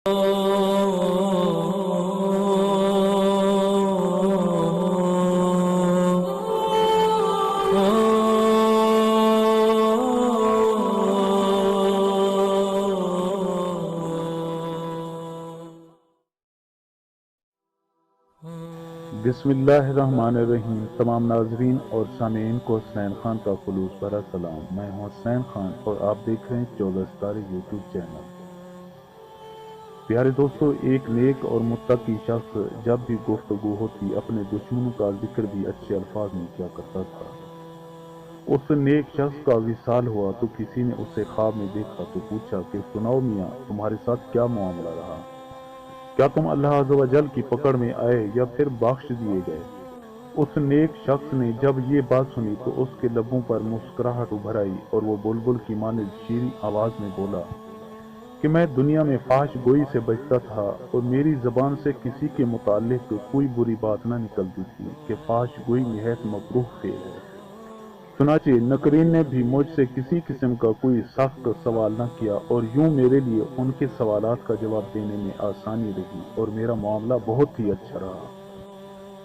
بسم اللہ الرحمن الرحیم۔ تمام ناظرین اور سامعین کو حسین خان کا خلوص بھرا سلام۔ میں ہوں حسین خان اور آپ دیکھ رہے ہیں 14 ستارے یوٹیوب چینل۔ پیارے دوستو، ایک نیک اور متقی شخص جب بھی گفتگو ہوتی اپنے دشمنوں کا ذکر بھی اچھے الفاظ میں کیا کرتا تھا۔ اس نیک شخص کا وصال ہوا تو کسی نے اسے خواب میں دیکھا تو پوچھا کہ سناؤ میاں، تمہارے ساتھ کیا معاملہ رہا؟ کیا تم اللہ عز و جل کی پکڑ میں آئے یا پھر بخش دیے گئے؟ اس نیک شخص نے جب یہ بات سنی تو اس کے لبوں پر مسکراہٹ ابھر آئی اور وہ بلبل کی مانند شیریں آواز میں بولا کہ میں دنیا میں فحش گوئی سے بچتا تھا اور میری زبان سے کسی کے متعلق کوئی بری بات نہ نکلتی تھی کہ فحش گوئی نہایت مکروہ فعل ہے۔ چنانچہ نکرین نے بھی مجھ سے کسی قسم کا کوئی سخت سوال نہ کیا اور یوں میرے لیے ان کے سوالات کا جواب دینے میں آسانی رہی اور میرا معاملہ بہت ہی اچھا رہا۔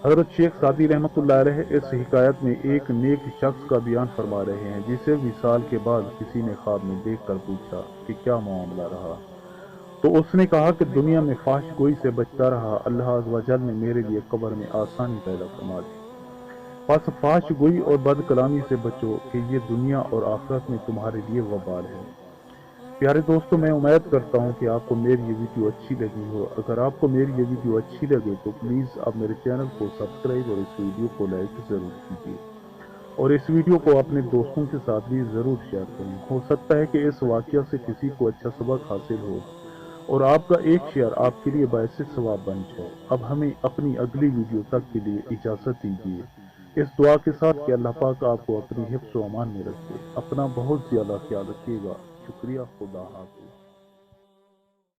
حضرت شیخ سعدی رحمۃ اللہ علیہ اس حکایت میں ایک نیک شخص کا بیان فرما رہے ہیں جسے وصال کے بعد کسی نے خواب میں دیکھ کر پوچھا کہ کیا معاملہ رہا، تو اس نے کہا کہ دنیا میں فحش گوئی سے بچتا رہا، اللہ عز و جل نے میرے لیے قبر میں آسانی پیدا فرما دی۔ پس فحش گوئی اور بد کلامی سے بچو کہ یہ دنیا اور آخرت میں تمہارے لیے وبال ہے۔ پیارے دوستو، میں امید کرتا ہوں کہ آپ کو میری یہ ویڈیو اچھی لگی ہو۔ اگر آپ کو میری یہ ویڈیو اچھی لگے تو پلیز آپ میرے چینل کو سبسکرائب اور اس ویڈیو کو لائک ضرور کیجیے اور اس ویڈیو کو اپنے دوستوں کے ساتھ بھی ضرور شیئر کریں۔ ہو سکتا ہے کہ اس واقعہ سے کسی کو اچھا سبق حاصل ہو اور آپ کا ایک شیئر آپ کے لیے باعث ثواب بن جائے۔ اب ہمیں اپنی اگلی ویڈیو تک کے لیے اجازت دیجیے، اس دعا کے ساتھ کہ اللہ پاک آپ کو اپنی حفظ و امان میں رکھے۔ اپنا بہت زیادہ خیال رکھیے گا۔ شکریہ۔ خدا حافظ۔